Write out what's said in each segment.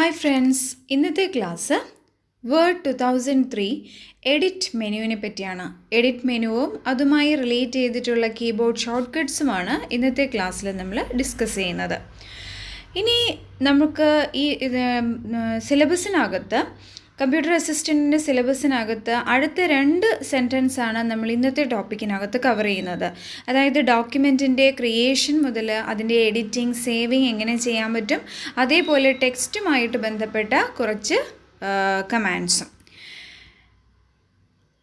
Hi friends, ഇന്നത്തെ class word 2003 edit മെനുവിനെ പറ്റിയാണ്. Edit മെനുവും അതുമായി റിലേറ്റ് ചെയ്തിട്ടുള്ള കീബോർഡ് ഷോർട്ട് കട്ട്സുമാണ് ഇന്നത്തെ ക്ലാസ്സിൽ നമ്മൾ ഡിസ്കസ് ചെയ്യുന്നത്. ഇനി നമുക്ക് ഈ സിലബസിനകത്ത് കമ്പ്യൂട്ടർ അസിസ്റ്റൻറ്റിൻ്റെ സിലബസിനകത്ത് അടുത്ത 2 സെൻറ്റൻസാണ് നമ്മൾ ഇന്നത്തെ ടോപ്പിക്കിനകത്ത് കവർ ചെയ്യുന്നത്. അതായത് ഡോക്യുമെൻറ്റിൻ്റെ ക്രിയേഷൻ മുതൽ അതിൻ്റെ എഡിറ്റിംഗ്, സേവിങ് എങ്ങനെ ചെയ്യാൻ പറ്റും, അതേപോലെ ടെക്സ്റ്റുമായിട്ട് ബന്ധപ്പെട്ട കുറച്ച് കമാൻഡ്സും.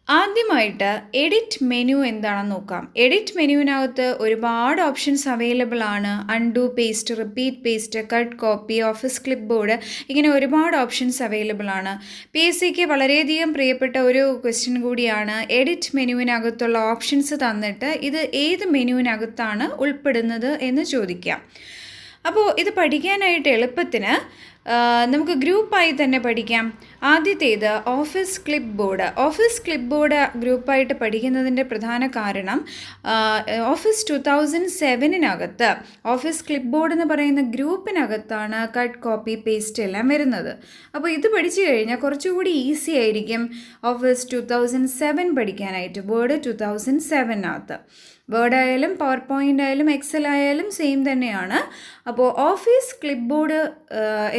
ആദ്യമായിട്ട് എഡിറ്റ് മെനു എന്താണെന്ന് നോക്കാം. എഡിറ്റ് മെനുവിനകത്ത് ഒരുപാട് ഓപ്ഷൻസ് അവൈലബിൾ ആണ്. Undo, paste, repeat paste, cut, copy, office clip board, ഇങ്ങനെ ഒരുപാട് ഓപ്ഷൻസ് അവൈലബിൾ ആണ്. PSCക്ക് വളരെയധികം പ്രിയപ്പെട്ട ഒരു ക്വസ്റ്റ്യൻ കൂടിയാണ്. എഡിറ്റ് മെനുവിനകത്തുള്ള ഓപ്ഷൻസ് തന്നിട്ട് ഇത് ഏത് മെനുവിനകത്താണ് ഉൾപ്പെടുന്നത് എന്ന് ചോദിക്കാം. അപ്പോൾ ഇത് പഠിക്കാനായിട്ട് എളുപ്പത്തിന് നമുക്ക് ഗ്രൂപ്പായി തന്നെ പഠിക്കാം. ആദ്യത്തേത് office clip board. Office clip board ഗ്രൂപ്പായിട്ട് പഠിക്കുന്നതിൻ്റെ പ്രധാന കാരണം ഓഫീസ് 2007 ഓഫീസ് ക്ലിപ്പ് ബോർഡ് എന്ന് പറയുന്ന ഗ്രൂപ്പിനകത്താണ് കട്ട്, കോപ്പി, പേസ്റ്റ് എല്ലാം വരുന്നത്. അപ്പോൾ ഇത് പഠിച്ചു കഴിഞ്ഞാൽ കുറച്ചുകൂടി ഈസി ആയിരിക്കും ഓഫീസ് 2007 പഠിക്കാനായിട്ട്. വേർഡ് 2007 വേർഡ് ആയാലും പവർ പോയിൻ്റ് ആയാലും എക്സൽ ആയാലും സെയിം തന്നെയാണ്. അപ്പോൾ ഓഫീസ് ക്ലിപ്പ് ബോർഡ്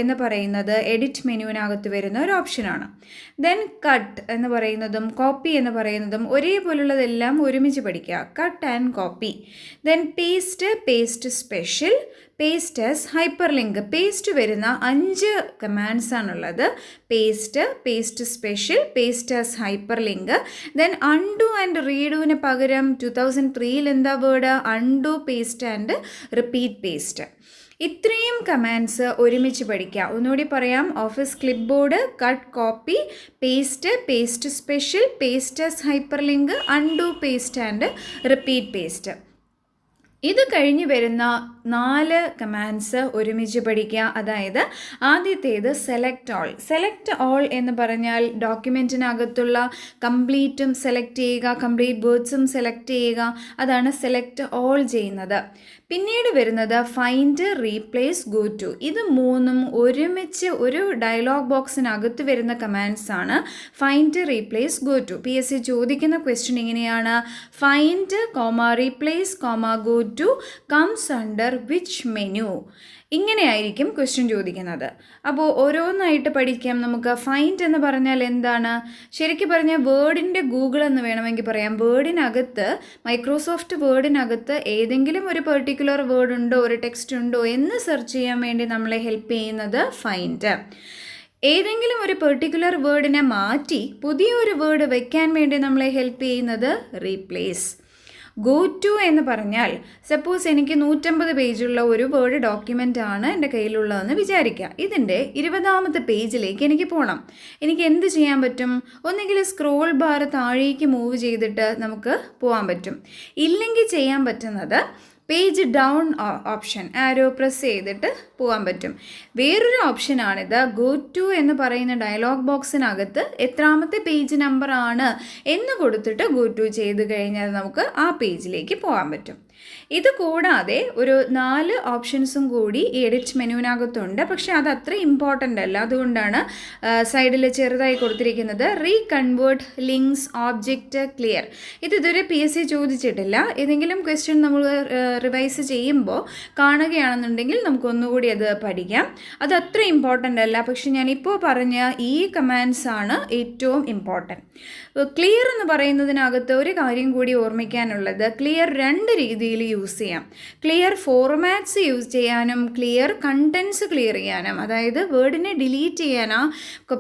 എന്ന് പറയുന്നത് എഡിറ്റ് മെനുവിനകത്ത് വരുന്ന ഒരു ഓപ്ഷനാണ്. ദെൻ കട്ട് എന്ന് പറയുന്നതും കോപ്പി എന്ന് പറയുന്നതും ഒരേപോലുള്ളതെല്ലാം ഒരുമിച്ച് പഠിക്കുക. Cut and copy. Then paste special, paste as hyperlink. Paste വരുന്ന 5 കമാൻഡ്സ് ആണുള്ളത്. Paste special, paste as hyperlink. Then undo and റീഡുവിന് പകരം 2003 എന്താ word? Undo, paste and repeat paste. ഇത്രയും കമാൻഡ്സ് ഒരുമിച്ച് പഠിക്കുക. ഒന്നുകൂടി പറയാം. Office clipboard, cut, copy, paste special, paste as hyperlink, undo, paste and repeat paste. ഇത് കഴിഞ്ഞ് വരുന്ന 4 കമാൻഡ്സ് ഒരുമിച്ച് പഠിക്കുക. അതായത് ആദ്യത്തേത് സെലക്ട് ഓൾ. സെലക്ട് ഓൾ എന്ന് പറഞ്ഞാൽ ഡോക്യുമെൻറ്റിനകത്തുള്ള കംപ്ലീറ്റും സെലക്ട് ചെയ്യുക, കംപ്ലീറ്റ് വേർഡ്സും സെലക്ട് ചെയ്യുക. അതാണ് സെലക്ട് ഓൾ ചെയ്യുന്നത്. പിന്നീട് വരുന്നത് ഫൈൻഡ്, റീപ്ലേസ്, ഗോ ടു. ഇത് 3ഉം ഒരുമിച്ച് ഒരു ഡയലോഗ് ബോക്സിനകത്ത് വരുന്ന കമാൻഡ്സ് ആണ്. Find, replace, go to. PSC ചോദിക്കുന്ന ക്വസ്റ്റ്യൻ ഇങ്ങനെയാണ്: find, replace, go to comes under which menu. ഇങ്ങനെയായിരിക്കും ക്വസ്റ്റ്യൻ ചോദിക്കുന്നത്. അപ്പോൾ ഓരോന്നായിട്ട് പഠിക്കാം. നമുക്ക് ഫൈൻഡ് എന്ന് പറഞ്ഞാൽ എന്താണ്? ശരിക്കും പറഞ്ഞാൽ വേർഡിൻ്റെ ഗൂഗിൾ എന്ന് വേണമെങ്കിൽ പറയാം. വേർഡിനകത്ത്, മൈക്രോസോഫ്റ്റ് വേർഡിനകത്ത് ഏതെങ്കിലും ഒരു പെർട്ടിക്കുലർ വേർഡ് ഉണ്ടോ, ഒരു ടെക്സ്റ്റ് ഉണ്ടോ എന്ന് സെർച്ച് ചെയ്യാൻ വേണ്ടി നമ്മളെ ഹെൽപ്പ് ചെയ്യുന്നത് ഫൈൻഡ്. ഏതെങ്കിലും ഒരു പെർട്ടിക്കുലർ വേർഡിനെ മാറ്റി പുതിയൊരു വേർഡ് വയ്ക്കാൻ വേണ്ടി നമ്മളെ ഹെൽപ്പ് ചെയ്യുന്നത് റീപ്ലേസ്. ഗോ ടു എന്ന് പറഞ്ഞാൽ, സപ്പോസ് എനിക്ക് 150 പേജുള്ള ഒരു വേർഡ് ഡോക്യുമെൻ്റ് ആണ് എൻ്റെ കയ്യിലുള്ളതെന്ന് വിചാരിക്കുക. ഇതിൻ്റെ 20ാമത്തെ പേജിലേക്ക് എനിക്ക് പോകണം. എനിക്ക് എന്ത് ചെയ്യാൻ പറ്റും? ഒന്നുകിൽ സ്ക്രോൾ ബാർ താഴേക്ക് മൂവ് ചെയ്തിട്ട് നമുക്ക് പോകാൻ പറ്റും. ഇല്ലെങ്കിൽ ചെയ്യാൻ പറ്റുന്നത് പേജ് ഡൗൺ ഓപ്ഷൻ, ആരോ പ്രസ് ചെയ്തിട്ട് പോകാൻ പറ്റും. വേറൊരു ഓപ്ഷനാണിത്. ഗോ ടു എന്ന് പറയുന്ന ഡയലോഗ് ബോക്സിനകത്ത് എത്രാമത്തെ പേജ് നമ്പർ ആണ് എന്ന് കൊടുത്തിട്ട് ഗോ ടു ചെയ്ത് കഴിഞ്ഞാൽ നമുക്ക് ആ പേജിലേക്ക് പോകാൻ പറ്റും. ഇത് കൂടാതെ ഒരു 4 ഓപ്ഷൻസും കൂടി ഈ എഡിറ്റ് മെനുവിനകത്തുണ്ട്. പക്ഷേ അത് അത്ര ഇമ്പോർട്ടൻ്റ് അല്ല. അതുകൊണ്ടാണ് സൈഡിൽ ചെറുതായി കൊടുത്തിരിക്കുന്നത്. റീകൺവേർട്ട്, ലിങ്ക്സ്, ഓബ്ജക്റ്റ്, ക്ലിയർ. ഇത് ഇതുവരെ PSC ചോദിച്ചിട്ടില്ല. ഏതെങ്കിലും ക്വസ്റ്റ്യൻ നമ്മൾ റിവൈസ് ചെയ്യുമ്പോൾ കാണുകയാണെന്നുണ്ടെങ്കിൽ നമുക്കൊന്നുകൂടി അത് പഠിക്കാം. അത് അത്ര ഇമ്പോർട്ടൻ്റ് അല്ല. പക്ഷെ ഞാനിപ്പോൾ പറഞ്ഞ ഈ കമാൻഡ്സ് ആണ് ഏറ്റവും ഇമ്പോർട്ടൻറ്റ്. ക്ലിയർ എന്ന് പറയുന്നതിനകത്ത് ഒരു കാര്യം കൂടി ഓർമ്മിക്കാനുള്ളത്, ക്ലിയർ 2 രീതിയിൽ യൂസ് ചെയ്യാം. ക്ലിയർ ഫോർമാറ്റ്സ് യൂസ് ചെയ്യാനും ക്ലിയർ കണ്ടൻസ് ക്ലിയർ ചെയ്യാനും. അതായത് വേർഡിനെ ഡിലീറ്റ് ചെയ്യാനാ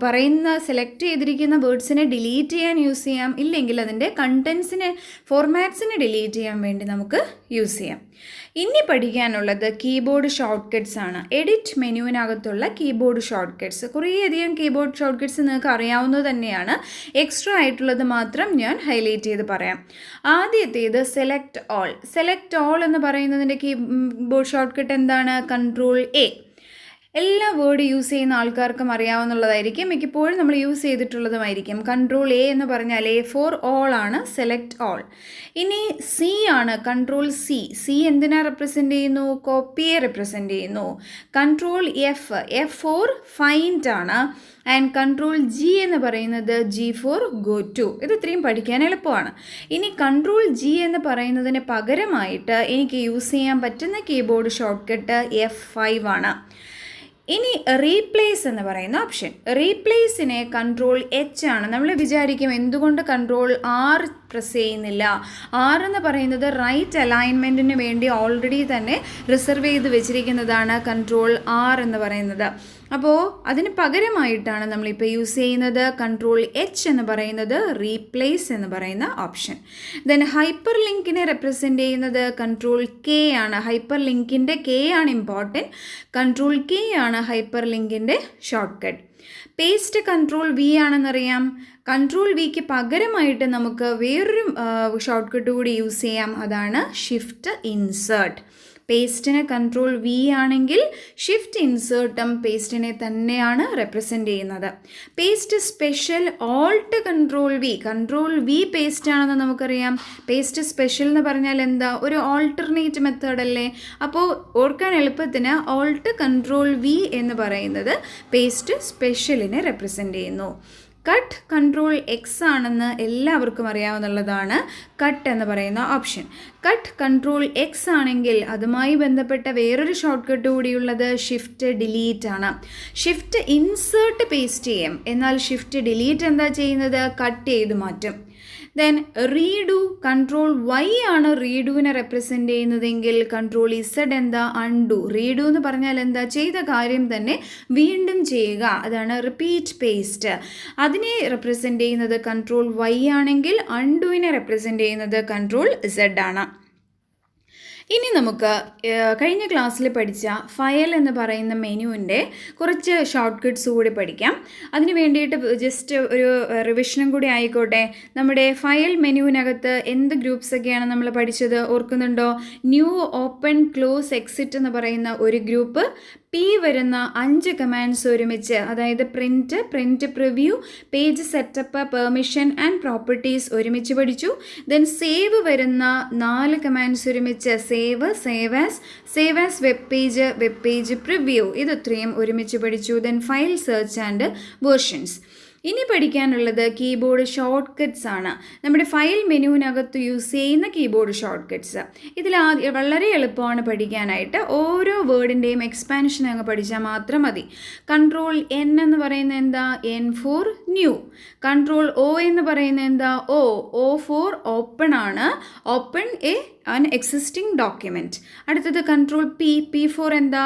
പറയുന്ന സെലക്ട് ചെയ്തിരിക്കുന്ന വേർഡ്സിനെ ഡിലീറ്റ് ചെയ്യാൻ യൂസ് ചെയ്യാം. ഇല്ലെങ്കിൽ അതിൻ്റെ കണ്ടൻസിനെ, ഫോർമാറ്റ്സിനെ ഡിലീറ്റ് ചെയ്യാൻ വേണ്ടി നമുക്ക് യൂസ് ചെയ്യാം. ഇനി പഠിക്കാനുള്ളത് കീബോർഡ് ഷോർട്ട് കട്ട്സ് ആണ്. എഡിറ്റ് മെനുവിനകത്തുള്ള കീബോർഡ് ഷോർട്ട് കട്ട്സ്. കുറേയധികം കീബോർഡ് ഷോർട്ട് കട്ട്സ് നിങ്ങൾക്ക് അറിയാവുന്നത് തന്നെയാണ്. എക്സ്ട്രാ ആയിട്ടുള്ളത് മാത്രം ഞാൻ ഹൈലൈറ്റ് ചെയ്ത് പറയാം. ആദ്യത്തേത് സെലക്ട് ഓൾ. സെലക്ട് ഓൾ എന്ന് പറയുന്നതിൻ്റെ കീബോർഡ് ഷോർട്ട് കട്ട് എന്താണ്? Ctrl A. എല്ലാ വേർഡ് യൂസ് ചെയ്യുന്ന ആൾക്കാർക്കും അറിയാവുന്നതായിരിക്കും, മിക്കപ്പോഴും നമ്മൾ യൂസ് ചെയ്തിട്ടുള്ളതുമായിരിക്കും. കൺട്രോൾ എ എന്ന് പറഞ്ഞാൽ എ ഫോർ ഓൾ ആണ്, സെലക്ട് ഓൾ. ഇനി സി ആണ്, കൺട്രോൾ സി. സി എന്തിനാ റെപ്രസെൻ്റ് ചെയ്യുന്നു? കോപ്പിയെ റെപ്രസെൻ്റ് ചെയ്യുന്നു. Control F, F for find ആണ്. ആൻഡ് കൺട്രോൾ ജി എന്ന് പറയുന്നത് ജി ഫോർ ഗോ ടു. ഇത് ഇത്രയും പഠിക്കാൻ എളുപ്പമാണ്. ഇനി കൺട്രോൾ ജി എന്ന് പറയുന്നതിന് പകരമായിട്ട് എനിക്ക് യൂസ് ചെയ്യാൻ പറ്റുന്ന കീബോർഡ് ഷോർട്ട് കട്ട് F5 ആണ്. ഇനി റീപ്ലേസ് എന്ന് പറയുന്ന ഓപ്ഷൻ, റീപ്ലേസിനെ കൺട്രോൾ എച്ച് ആണ്. നമ്മൾ വിചാരിക്കും എന്തുകൊണ്ട് കൺട്രോൾ ആർ പ്രസ് ചെയ്യുന്നില്ല? ആർ എന്ന് പറയുന്നത് റൈറ്റ് അലൈൻമെൻറ്റിന് വേണ്ടി ഓൾറെഡി തന്നെ റിസർവ് ചെയ്ത് വെച്ചിരിക്കുന്നതാണ് കൺട്രോൾ ആർ എന്ന് പറയുന്നത്. അപ്പോൾ അതിന് പകരമായിട്ടാണ് നമ്മളിപ്പോൾ യൂസ് ചെയ്യുന്നത് കൺട്രോൾ എച്ച് എന്ന് പറയുന്നത്, റീപ്ലേസ് എന്ന് പറയുന്ന ഓപ്ഷൻ. ദെൻ ഹൈപ്പർ ലിങ്കിനെ റെപ്രസെൻ്റ് ചെയ്യുന്നത് കൺട്രോൾ കെ ആണ്. ഹൈപ്പർ ലിങ്കിൻ്റെ കെ ആണ് ഇമ്പോർട്ടൻറ്റ്. കൺട്രോൾ കെ ആണ് ഹൈപ്പർ ലിങ്കിൻ്റെ shortcut. Paste control V ആണെന്നറിയാം. കൺട്രോൾ വിക്ക് പകരമായിട്ട് നമുക്ക് വേറൊരു ഷോർട്ട് കട്ട് കൂടി യൂസ് ചെയ്യാം, അതാണ് ഷിഫ്റ്റ് ഇൻസേർട്ട്. പേസ്റ്റിന് കൺട്രോൾ വി ആണെങ്കിൽ ഷിഫ്റ്റ് ഇൻസേർട്ടും പേസ്റ്റിനെ തന്നെയാണ് റെപ്രസെൻ്റ് ചെയ്യുന്നത്. Paste special alt control V. Control V paste ആണെന്ന് നമുക്കറിയാം. പേസ്റ്റ് സ്പെഷ്യൽ എന്ന് പറഞ്ഞാൽ എന്താ? ഒരു ഓൾട്ടർനേറ്റ് മെത്തേഡ് അല്ലേ? അപ്പോൾ ഓർക്കാൻ എളുപ്പത്തിന് ഓൾട്ട് കൺട്രോൾ വി എന്ന് പറയുന്നത് പേസ്റ്റ് സ്പെഷ്യലിനെ റെപ്രസെൻ്റ് ചെയ്യുന്നു. കട്ട് കൺട്രോൾ എക്സ് ആണെന്ന് എല്ലാവർക്കും അറിയാവുന്നതാണ് കട്ട് എന്ന് പറയുന്ന ഓപ്ഷൻ. കട്ട് കൺട്രോൾ എക്സ് ആണെങ്കിൽ അതുമായി ബന്ധപ്പെട്ട വേറൊരു ഷോർട്ട് കട്ട് കൂടിയുള്ളത് ഷിഫ്റ്റ് ഡിലീറ്റ് ആണ്. ഷിഫ്റ്റ് ഇൻസേർട്ട് പേസ്റ്റ് ചെയ്യും, എന്നാൽ ഷിഫ്റ്റ് ഡിലീറ്റ് എന്താ ചെയ്യുന്നത്? കട്ട് ചെയ്ത് മാറ്റും. ദെൻ റീഡു, കൺട്രോൾ വൈ ആണ് റീഡുവിനെ റെപ്രസെൻ്റ് ചെയ്യുന്നതെങ്കിൽ കൺട്രോൾ ഇസഡ് എന്താ? അൺഡു. റീഡു എന്ന് പറഞ്ഞാൽ എന്താ? ചെയ്ത കാര്യം തന്നെ വീണ്ടും ചെയ്യുക, അതാണ് റിപ്പീറ്റ് പേസ്റ്റ്. അതിനെ റെപ്രസെൻ്റ് ചെയ്യുന്നത് കൺട്രോൾ വൈ ആണെങ്കിൽ അൺഡുവിനെ റെപ്രസെൻ്റ് ചെയ്യുന്നത് കൺട്രോൾ ഇസഡ് ആണ്. ഇനി നമുക്ക് കഴിഞ്ഞ ക്ലാസ്സിൽ പഠിച്ച ഫയൽ എന്ന് പറയുന്ന മെനുവിൻ്റെ കുറച്ച് ഷോർട്ട് കട്ട്സ് കൂടി പഠിക്കാം. അതിന് വേണ്ടിയിട്ട് ജസ്റ്റ് ഒരു റിവിഷനും കൂടി ആയിക്കോട്ടെ. നമ്മുടെ ഫയൽ മെനുവിനകത്ത് എന്ത് ഗ്രൂപ്പ്സൊക്കെയാണ് നമ്മൾ പഠിച്ചത് ഓർക്കുന്നുണ്ടോ? ന്യൂ, ഓപ്പൺ, ക്ലോസ്, എക്സിറ്റ് എന്ന് പറയുന്ന ഒരു ഗ്രൂപ്പ്, പി വരുന്ന 5 കമാൻഡ്സ് ഒരുമിച്ച്, അതായത് print preview, page setup, permission and properties ഒരുമിച്ച് പഠിച്ചു. ദെൻ സേവ് വരുന്ന 4 കമാൻഡ്സ് ഒരുമിച്ച്, save as web page preview, ഇതൊത്രയും ഒരുമിച്ച് പഠിച്ചു. Then file search and versions. ഇനി പഠിക്കാനുള്ളത് കീബോർഡ് ഷോർട്ട് കട്ട്സ് ആണ്. നമ്മുടെ ഫയൽ മെനുവിനകത്ത് യൂസ് ചെയ്യുന്ന കീബോർഡ് ഷോർട്ട് കട്ട്സ്. ഇതിൽ വളരെ എളുപ്പമാണ് പഠിക്കാനായിട്ട്. ഓരോ വേർഡിൻ്റെയും എക്സ്പാൻഷൻ അങ്ങ് പഠിച്ചാൽ മാത്രം മതി. കൺട്രോൾ എൻ എന്ന് പറയുന്നത് എന്താ? N for new. Control O എന്ന് പറയുന്നത് എന്താ? ഒ ഫോർ ഓപ്പൺ ആണ്. Open an existing document. അടുത്തത് കൺട്രോൾ പി ഫോർ എന്താ?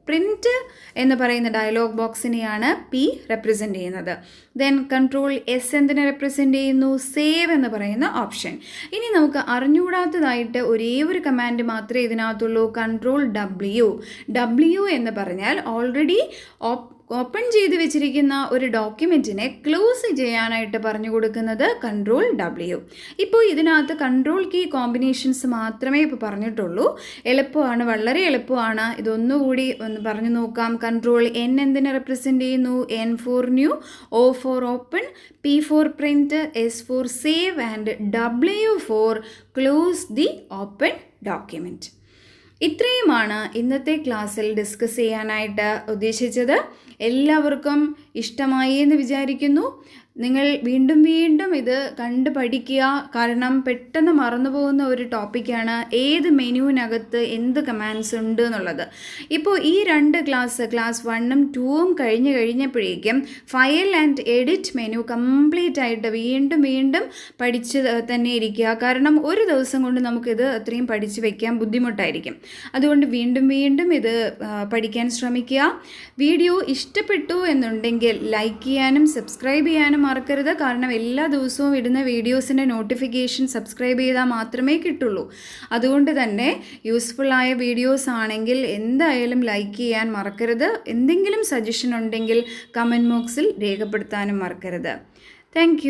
പ്രിൻറ്റ് എന്ന് പറയുന്ന ഡയലോഗ് ബോക്സിനെയാണ് പി റെപ്രസെൻ്റ് ചെയ്യുന്നത്. ദെൻ കൺട്രോൾ എസ് എന്തിനെ റെപ്രസെൻ്റ് ചെയ്യുന്നു? സേവ് എന്ന് പറയുന്ന ഓപ്ഷൻ. ഇനി നമുക്ക് അറിഞ്ഞുകൂടാത്തതായിട്ട് ഒരേ ഒരു കമാൻഡ് മാത്രമേ ഇതിനകത്തുള്ളൂ, കൺട്രോൾ ഡബ്ല്യു എന്ന് പറഞ്ഞാൽ ഓൾറെഡി ഓപ്പൺ ചെയ്ത് വെച്ചിരിക്കുന്ന ഒരു ഡോക്യുമെൻറ്റിനെ ക്ലോസ് ചെയ്യാനായിട്ട് പറഞ്ഞു കൊടുക്കുന്നത് കൺട്രോൾ ഡബ്ല്യു. ഇപ്പോൾ ഇതിനകത്ത് കൺട്രോൾ കീ കോമ്പിനേഷൻസ് മാത്രമേ ഇപ്പോൾ പറഞ്ഞിട്ടുള്ളൂ. എളുപ്പമാണ്, വളരെ എളുപ്പമാണ്. ഇതൊന്നുകൂടി ഒന്ന് പറഞ്ഞു നോക്കാം. കൺട്രോൾ എൻ എന്തിനെ റെപ്രസെൻ്റ് ചെയ്യുന്നു? N for new, O for open, P for print, S for save and W for close the open document. ഇത്രയുമാണ് ഇന്നത്തെ ക്ലാസ്സിൽ ഡിസ്കസ് ചെയ്യാനായിട്ട് ഉദ്ദേശിച്ചത്. എല്ലാവർക്കും ഇഷ്ടമായി എന്ന് വിചാരിക്കുന്നു. നിങ്ങൾ വീണ്ടും ഇത് കണ്ട് പഠിക്കുക. കാരണം പെട്ടെന്ന് മറന്നു പോകുന്ന ഒരു ടോപ്പിക്കാണ് ഏത് മെനുവിനകത്ത് എന്ത് കമാൻഡ്സ് ഉണ്ട് എന്നുള്ളത്. ഇപ്പോൾ ഈ 2 ക്ലാസ് 1ഉം 2ഉം കഴിഞ്ഞപ്പോഴേക്കും file and edit menu complete ആയിട്ട് വീണ്ടും പഠിച്ച് തന്നെ ഇരിക്കുക. കാരണം ഒരു ദിവസം കൊണ്ട് നമുക്കിത് അത്രയും പഠിച്ച് വയ്ക്കാൻ ബുദ്ധിമുട്ടായിരിക്കും. അതുകൊണ്ട് വീണ്ടും ഇത് പഠിക്കാൻ ശ്രമിക്കുക. വീഡിയോ ഇഷ്ടപ്പെട്ടു എന്നുണ്ടെങ്കിൽ ലൈക്ക് ചെയ്യാനും സബ്സ്ക്രൈബ് ചെയ്യാനും മറക്കരുത്. കാരണം എല്ലാ ദിവസവും ഇടുന്ന വീഡിയോസിൻ്റെ നോട്ടിഫിക്കേഷൻ സബ്സ്ക്രൈബ് ചെയ്താൽ മാത്രമേ കിട്ടുള്ളൂ. അതുകൊണ്ട് തന്നെ യൂസ്ഫുള്ളായ വീഡിയോസ് ആണെങ്കിൽ എന്തായാലും ലൈക്ക് ചെയ്യാൻ മറക്കരുത്. എന്തെങ്കിലും സജഷൻ ഉണ്ടെങ്കിൽ കമൻറ്റ് ബോക്സിൽ രേഖപ്പെടുത്താനും മറക്കരുത്. താങ്ക്